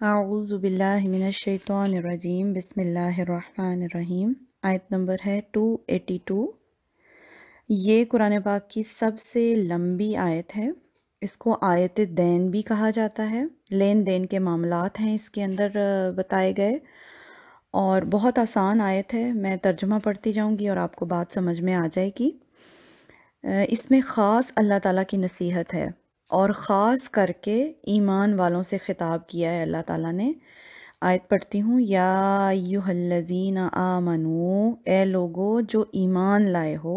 आऊज़ु बिल्लाहि मिनश्शैतानिर्रजीम बिस्मिल्लाहिर्रहमानिर्रहीम। आयत नंबर है 282। ये कुरान पाक की सबसे लंबी आयत है। इसको आयत दैन भी कहा जाता है। लेन देन के मामलात हैं इसके अंदर बताए गए, और बहुत आसान आयत है। मैं तर्जुमा पढ़ती जाऊंगी और आपको बात समझ में आ जाएगी। इसमें ख़ास अल्लाह ताला की नसीहत है, और ख़ास करके ईमान वालों से ख़िताब किया है अल्लाह ताला ने। आयत पढ़ती हूँ। या अय्युहल्लज़ीना आमनू, ए लोगो जो ईमान लाए हो।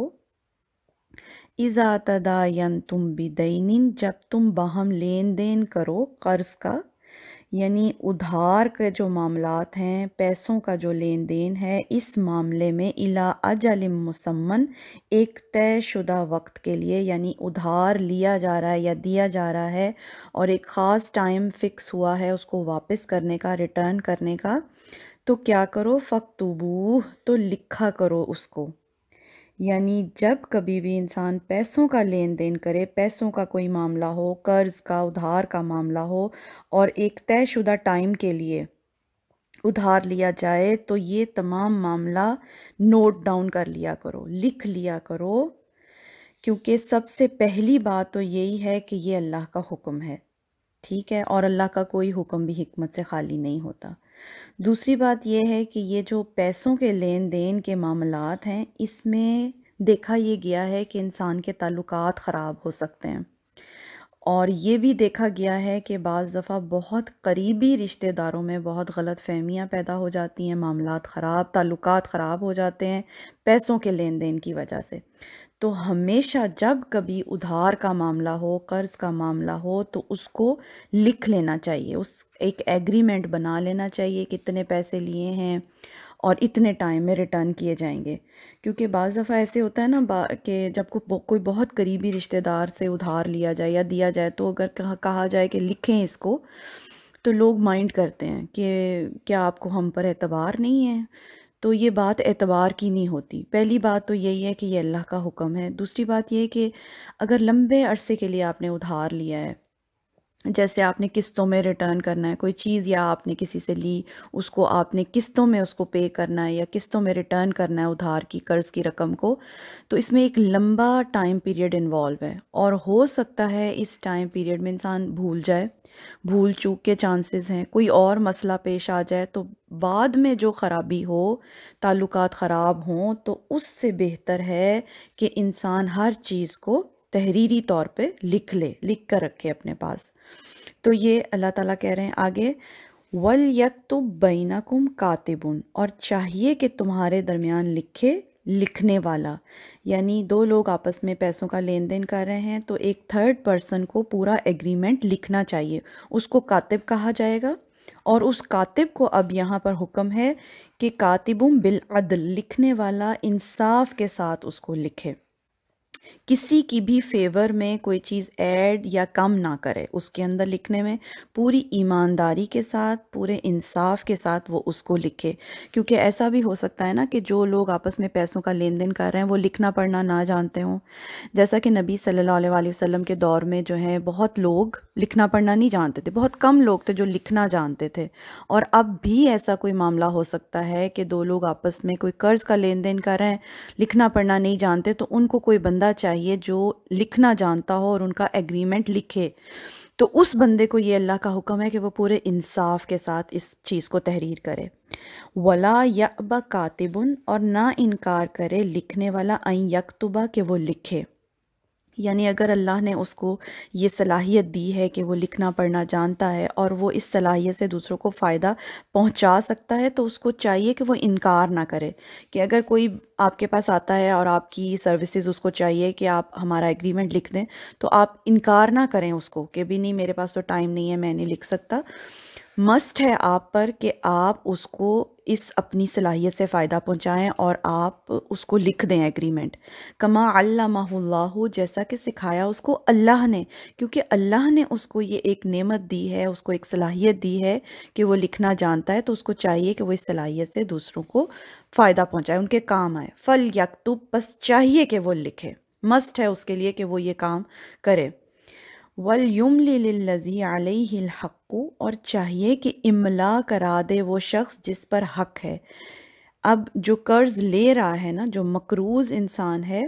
इज़ा तदायनतुम बिदैनिन, जब तुम बाहम लेन देन करो कर्ज़ का, यानी उधार के जो मामलात हैं, पैसों का जो लेन देन है, इस मामले में इला अजलिम मुसम्मन, एक तयशुदा वक्त के लिए, यानी उधार लिया जा रहा है या दिया जा रहा है और एक ख़ास टाइम फ़िक्स हुआ है उसको वापस करने का, रिटर्न करने का। तो क्या करो, फ़क्तुबूह, तो लिखा करो उसको। यानी जब कभी भी इंसान पैसों का लेन देन करे, पैसों का कोई मामला हो, कर्ज का, उधार का मामला हो, और एक तयशुदा टाइम के लिए उधार लिया जाए, तो ये तमाम मामला नोट डाउन कर लिया करो, लिख लिया करो। क्योंकि सबसे पहली बात तो यही है कि ये अल्लाह का हुक्म है, ठीक है, और अल्लाह का कोई हुक्म भी हिकमत से खाली नहीं होता। दूसरी बात यह है कि ये जो पैसों के लेन देन के मामलात हैं, इसमें देखा ये गया है कि इंसान के ताल्लुकात ख़राब हो सकते हैं, और ये भी देखा गया है कि बाज़ दफ़ा बहुत करीबी रिश्तेदारों में बहुत गलत फहमियाँ पैदा हो जाती हैं, मामलात ख़राब, ताल्लुकात ख़राब हो जाते हैं पैसों के लेन देन की वजह से। तो हमेशा जब कभी उधार का मामला हो, कर्ज़ का मामला हो, तो उसको लिख लेना चाहिए, उस एक एग्रीमेंट बना लेना चाहिए, कितने पैसे लिए हैं और इतने टाइम में रिटर्न किए जाएंगे। क्योंकि बाज़ दफ़ा ऐसे होता है ना कि जब कोई बहुत करीबी रिश्तेदार से उधार लिया जाए या दिया जाए, तो अगर कहा जाए कि लिखें इसको, तो लोग माइंड करते हैं कि क्या आपको हम पर एतबार नहीं है। तो ये बात एतबार की नहीं होती। पहली बात तो यही है कि ये अल्लाह का हुक्म है। दूसरी बात ये है कि अगर लंबे अरसे के लिए आपने उधार लिया है, जैसे आपने किस्तों में रिटर्न करना है कोई चीज़, या आपने किसी से ली, उसको आपने किस्तों में उसको पे करना है या किस्तों में रिटर्न करना है उधार की, कर्ज़ की रकम को, तो इसमें एक लंबा टाइम पीरियड इन्वॉल्व है, और हो सकता है इस टाइम पीरियड में इंसान भूल जाए, भूल चूक के चांसेस हैं, कोई और मसला पेश आ जाए, तो बाद में जो ख़राबी हो, ताल्लुकात ख़राब हों, तो उससे बेहतर है कि इंसान हर चीज़ को तहरीरी तौर पे लिख ले, लिख कर रखे अपने पास। तो ये अल्लाह ताला कह रहे हैं आगे, वल यक्तुब बैनकुम कातिबुन, और चाहिए कि तुम्हारे दरमियान लिखे लिखने वाला। यानी दो लोग आपस में पैसों का लेन देन कर रहे हैं, तो एक थर्ड पर्सन को पूरा एग्रीमेंट लिखना चाहिए, उसको कातिब कहा जाएगा। और उस कातिब को अब यहाँ पर हुक्म है कि कातिबुम बिल अदल, लिखने वाला इंसाफ के साथ उसको लिखे, किसी की भी फेवर में कोई चीज़ ऐड या कम ना करे उसके अंदर लिखने में, पूरी ईमानदारी के साथ, पूरे इंसाफ के साथ वो उसको लिखे। क्योंकि ऐसा भी हो सकता है ना कि जो लोग आपस में पैसों का लेन देन कर रहे हैं वो लिखना पढ़ना ना जानते हों। जैसा कि नबी सल्लल्लाहु अलैहि वसल्लम के दौर में जो है बहुत लोग लिखना पढ़ना नहीं जानते थे, बहुत कम लोग थे जो लिखना जानते थे। और अब भी ऐसा कोई मामला हो सकता है कि दो लोग आपस में कोई कर्ज़ का लेन देन कर रहे हैं, लिखना पढ़ना नहीं जानते, तो उनको कोई बंदा चाहिए जो लिखना जानता हो और उनका एग्रीमेंट लिखे। तो उस बंदे को ये अल्लाह का हुक्म है कि वो पूरे इंसाफ के साथ इस चीज़ को तहरीर करे। वला यअबा कातिबुन, और ना इनकार करे लिखने वाला, अन यक्तुबा, कि वो लिखे। यानी अगर अल्लाह ने उसको ये सलाहियत दी है कि वो लिखना पढ़ना जानता है और वो इस सलाहियत से दूसरों को फ़ायदा पहुंचा सकता है, तो उसको चाहिए कि वो इनकार ना करे। कि अगर कोई आपके पास आता है और आपकी सर्विसेज उसको चाहिए कि आप हमारा एग्रीमेंट लिख दें, तो आप इनकार ना करें उसको कि भी नहीं, मेरे पास तो टाइम नहीं है, मैं नहीं लिख सकता। मस्ट है आप पर कि आप उसको इस अपनी सलाहियत से फ़ायदा पहुँचाएँ और आप उसको लिख दें एग्रीमेंट। कमा अल्लमहुल्लाहु, जैसा कि सिखाया उसको अल्लाह ने, क्योंकि अल्लाह ने उसको ये एक नेमत दी है, उसको एक सलाहियत दी है कि वो लिखना जानता है, तो उसको चाहिए कि वो इस सलाहियत से दूसरों को फ़ायदा पहुँचाए, उनके काम आए। फल यक्तुब, बस चाहिए कि वो लिखे, मस्ट है उसके लिए कि वो ये काम करे। वल युमलि लिल्लज़ी अलैहिल हक़्क़ु, और चाहिए कि इमला करा दे वो शख्स जिस पर हक है। अब जो कर्ज ले रहा है ना, जो मकरूज़ इंसान है,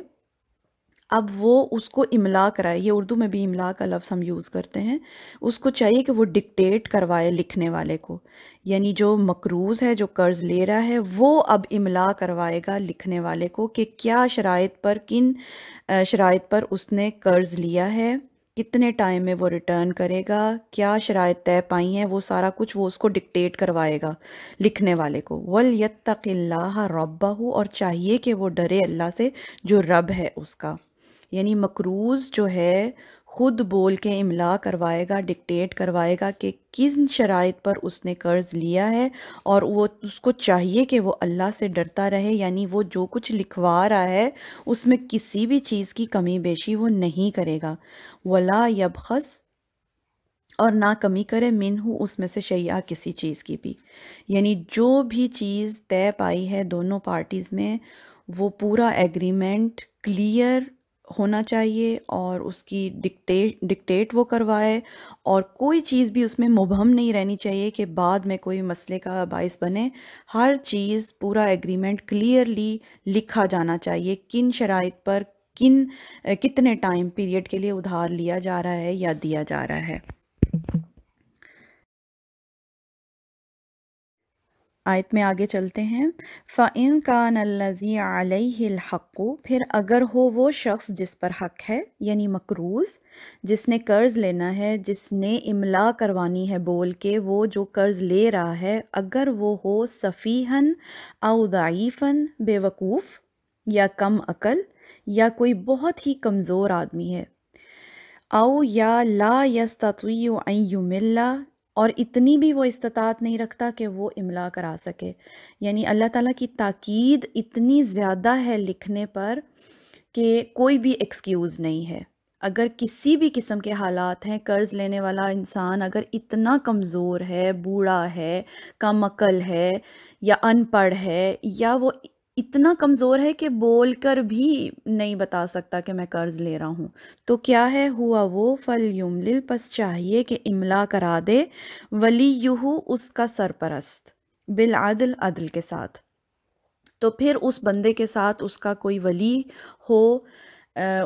अब वो उसको इमला कराए। ये उर्दू में भी इमला का लफ्ज़ हम यूज़ करते हैं। उसको चाहिए कि वो डिक्टेट करवाए लिखने वाले को, यानी जो मकरूज़ है, जो कर्ज ले रहा है, वो अब इमला करवाएगा लिखने वाले को कि क्या शराइत पर, किन शराइत पर उसने कर्ज लिया है, कितने टाइम में वो रिटर्न करेगा, क्या शराइत तय पाई हैं, वो सारा कुछ वो उसको डिक्टेट करवाएगा लिखने वाले को। वल यत्तक़िल्लाह रब्बहू, और चाहिए कि वो डरे अल्लाह से जो रब है उसका। यानी मकरूज़ जो है खुद बोल के इमला करवाएगा, डिक्टेट करवाएगा कि किन शराइत पर उसने कर्ज लिया है, और वो उसको चाहिए कि वो अल्लाह से डरता रहे, यानी वो जो कुछ लिखवा रहा है उसमें किसी भी चीज़ की कमी बेशी वो नहीं करेगा। वला यबखस, और ना कमी करे मिनहू, उसमें से शैया, किसी चीज़ की भी। यानी जो भी चीज़ तय पाई है दोनों पार्टीज़ में, वो पूरा एग्रीमेंट क्लियर होना चाहिए और उसकी डिक्टेट वो करवाए, और कोई चीज़ भी उसमें मुबहम नहीं रहनी चाहिए कि बाद में कोई मसले का बाइस बने। हर चीज़, पूरा एग्रीमेंट क्लियरली लिखा जाना चाहिए, किन शराइत पर, कितने टाइम पीरियड के लिए उधार लिया जा रहा है या दिया जा रहा है। आयत में आगे चलते हैं। फ़इन कान अल्लज़ी अलैहिल हक़्क़ु, फिर अगर हो वो शख्स जिस पर हक है, यानी मकरूज़, जिसने कर्ज़ लेना है, जिसने इमला करवानी है बोल के, वो जो कर्ज़ ले रहा है, अगर वो हो सफ़ीहन औ दईफ़न, बेवकूफ़ या कम अकल, या कोई बहुत ही कमज़ोर आदमी है, औ या ला यस्ततियु अन युमिल्ला, और इतनी भी वो इस्तात नहीं रखता कि वो इमला करा सके। यानी अल्लाह ताला की ताकीद इतनी ज़्यादा है लिखने पर कि कोई भी एक्सक्यूज़ नहीं है। अगर किसी भी किस्म के हालात हैं, कर्ज़ लेने वाला इंसान अगर इतना कमज़ोर है, बूढ़ा है, कम अकल है, या अनपढ़ है, या वो इतना कमज़ोर है कि बोलकर भी नहीं बता सकता कि मैं कर्ज़ ले रहा हूँ, तो क्या है, हुआ वो फल युमलिल, पस चाहिए कि इमला करा दे वलीयुहु, उसका सरपरस्त, बिल अदल, अदल के साथ। तो फिर उस बंदे के साथ उसका कोई वली हो,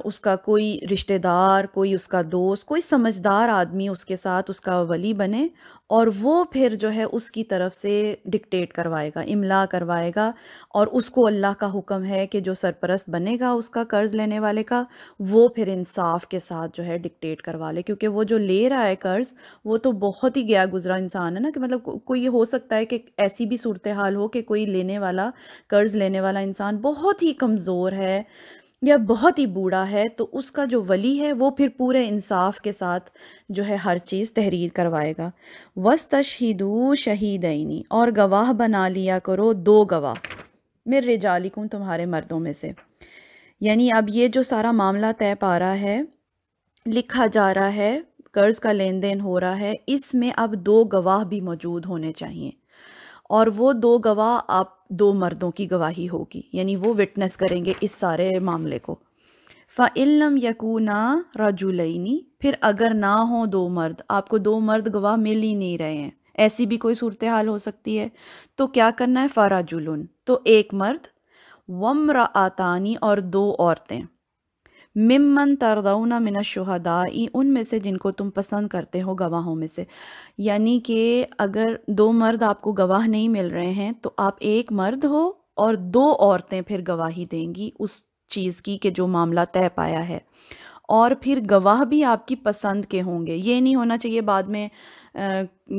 उसका कोई रिश्तेदार, कोई उसका दोस्त, कोई समझदार आदमी उसके साथ उसका वली बने, और वो फिर जो है उसकी तरफ से डिक्टेट करवाएगा, इमला करवाएगा, और उसको अल्लाह का हुक्म है कि जो सरपरस्त बनेगा उसका कर्ज़ लेने वाले का, वो फिर इंसाफ के साथ जो है डिक्टेट करवा ले, क्योंकि वो जो ले रहा है कर्ज़, वो तो बहुत ही गया गुजरा इंसान है ना, कि मतलब कोई हो सकता है कि ऐसी भी सूरत हाल हो कि कोई लेने वाला, कर्ज़ लेने वाला इंसान बहुत ही कमज़ोर है या बहुत ही बूढ़ा है, तो उसका जो वली है वो फिर पूरे इंसाफ के साथ जो है हर चीज़ तहरीर करवाएगा। वस्तशहिदू शहीदैनी, और गवाह बना लिया करो दो गवाह, मिर रिजालिकुम, तुम्हारे मर्दों में से। यानी अब ये जो सारा मामला तय पा रहा है, लिखा जा रहा है, कर्ज़ का लेन देन हो रहा है, इसमें अब दो गवाह भी मौजूद होने चाहिए, और वो दो गवाह आप दो मर्दों की गवाही होगी, यानी वो विटनेस करेंगे इस सारे मामले को। फ़इल्लम यकूना रजुलैनी, फिर अगर ना हो दो मर्द, आपको दो मर्द गवाह मिल ही नहीं रहे हैं, ऐसी भी कोई सूरत हाल हो सकती है, तो क्या करना है, फ़रजुलुन, तो एक मर्द, वम्रअतानी, और दो औरतें, मिम्मन तरदौना मिन शुहदाई, उनमें से जिनको तुम पसंद करते हो गवाहों में से। यानी कि अगर दो मर्द आपको गवाह नहीं मिल रहे हैं, तो आप एक मर्द हो और दो औरतें फिर गवाही देंगी उस चीज़ की कि जो मामला तय पाया है, और फिर गवाह भी आपकी पसंद के होंगे। ये नहीं होना चाहिए बाद में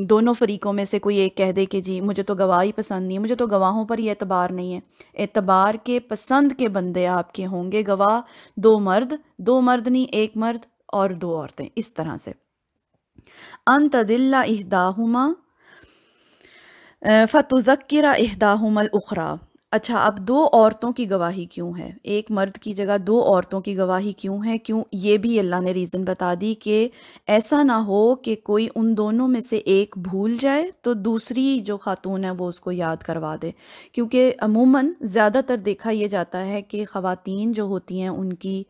दोनों फरीकों में से कोई एक कह दे कि जी मुझे तो गवाह ही पसंद नहीं है, मुझे तो गवाहों पर ही एतबार नहीं है। एतबार के, पसंद के बंदे आपके होंगे गवाह, दो मर्द नहीं, एक मर्द और दो औरतें, इस तरह से। अन तदिल्ला इहदाहुमा, फ़तुज़क्किरा इहदाहुमल उख़रा। अच्छा, अब 2 औरतों की गवाही क्यों है? एक मर्द की जगह 2 औरतों की गवाही क्यों है? क्यों? ये भी अल्लाह ने रीज़न बता दी कि ऐसा ना हो कि कोई उन दोनों में से एक भूल जाए तो दूसरी जो ख़ातून है वो उसको याद करवा दे। क्योंकि अमूमन ज़्यादातर देखा ये जाता है कि ख़वातीन जो होती हैं उनकी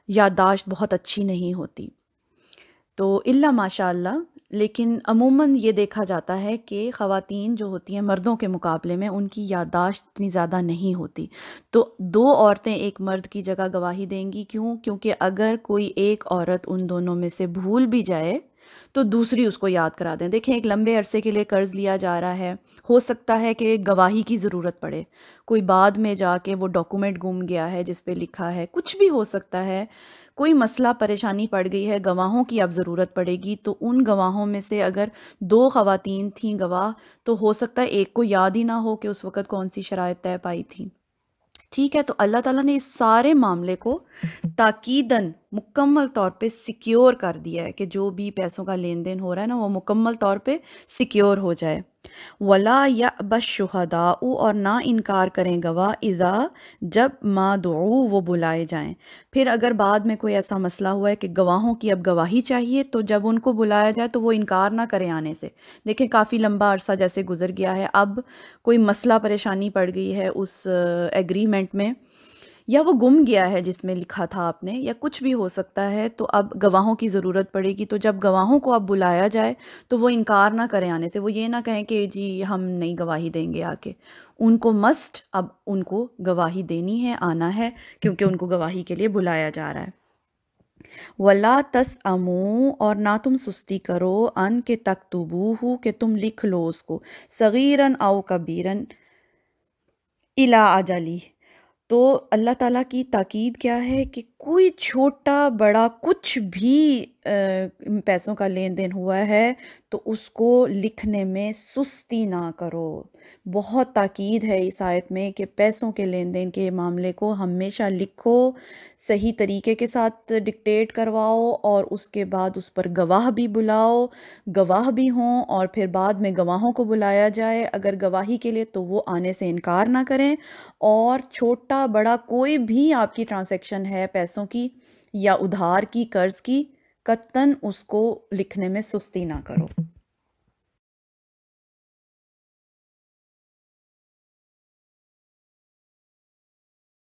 याददाश्त बहुत अच्छी नहीं होती। तो इल्ला माशाअल्लाह, लेकिन अमूमन ये देखा जाता है कि ख़वातीन जो होती हैं मर्दों के मुकाबले में उनकी याददाश्त इतनी ज़्यादा नहीं होती। तो 2 औरतें एक मर्द की जगह गवाही देंगी क्यों? क्योंकि अगर कोई एक औरत उन दोनों में से भूल भी जाए, तो दूसरी उसको याद करा दें। देखें, एक लंबे अरसे के लिए कर्ज़ लिया जा रहा है, हो सकता है कि गवाही की ज़रूरत पड़े। कोई बाद में जाके वो डॉक्यूमेंट गुम गया है जिस पे लिखा है, कुछ भी हो सकता है। कोई मसला परेशानी पड़ गई है, गवाहों की अब ज़रूरत पड़ेगी, तो उन गवाहों में से अगर 2 ख़वातीन थीं गवाह, तो हो सकता है एक को याद ही ना हो कि उस वक़्त कौन-सी शराइत तय पाई थी। ठीक है, तो अल्लाह ताला ने इस सारे मामले को ताकीदन मुकम्मल तौर पे सिक्योर कर दिया है कि जो भी पैसों का लेन-देन हो रहा है ना, वो मुकम्मल तौर पे सिक्योर हो जाए। वला यअबश शुहदाउ, और ना इनकार करें गवाह, इज़ा, जब मादऊ, वो बुलाए जाएँ। फिर अगर बाद में कोई ऐसा मसला हुआ है कि गवाहों की अब गवाही चाहिए, तो जब उनको बुलाया जाए तो वो इनकार ना करें आने से। देखिए, काफ़ी लंबा अरसा जैसे गुज़र गया है, अब कोई मसला परेशानी पड़ गई है उस एग्रीमेंट में, या वो गुम गया है जिसमें लिखा था आपने, या कुछ भी हो सकता है, तो अब गवाहों की ज़रूरत पड़ेगी। तो जब गवाहों को अब बुलाया जाए तो वो इनकार ना करें आने से। वो ये ना कहें कि जी हम नहीं गवाही देंगे आके। उनको मस्ट अब उनको गवाही देनी है, आना है, क्योंकि उनको गवाही के लिए बुलाया जा रहा है। वला तसअमू, और ना तुम सुस्ती करो, अन के तक्तुबूहु, कि तुम लिख लो उसको, सगीरन औ कबीरन, इला अजली। तो अल्लाह ताला की ताकीद क्या है कि कोई छोटा बड़ा कुछ भी पैसों का लेन देन हुआ है तो उसको लिखने में सुस्ती ना करो। बहुत ताकीद है इस आयत में कि पैसों के लेन देन के मामले को हमेशा लिखो, सही तरीके के साथ डिक्टेट करवाओ, और उसके बाद उस पर गवाह भी बुलाओ, गवाह भी हों, और फिर बाद में गवाहों को बुलाया जाए अगर गवाही के लिए, तो वो आने से इनकार ना करें। और छोटा बड़ा कोई भी आपकी ट्रांजैक्शन है पैसों की या उधार की, कर्ज की, कतन उसको लिखने में सुस्ती ना करो।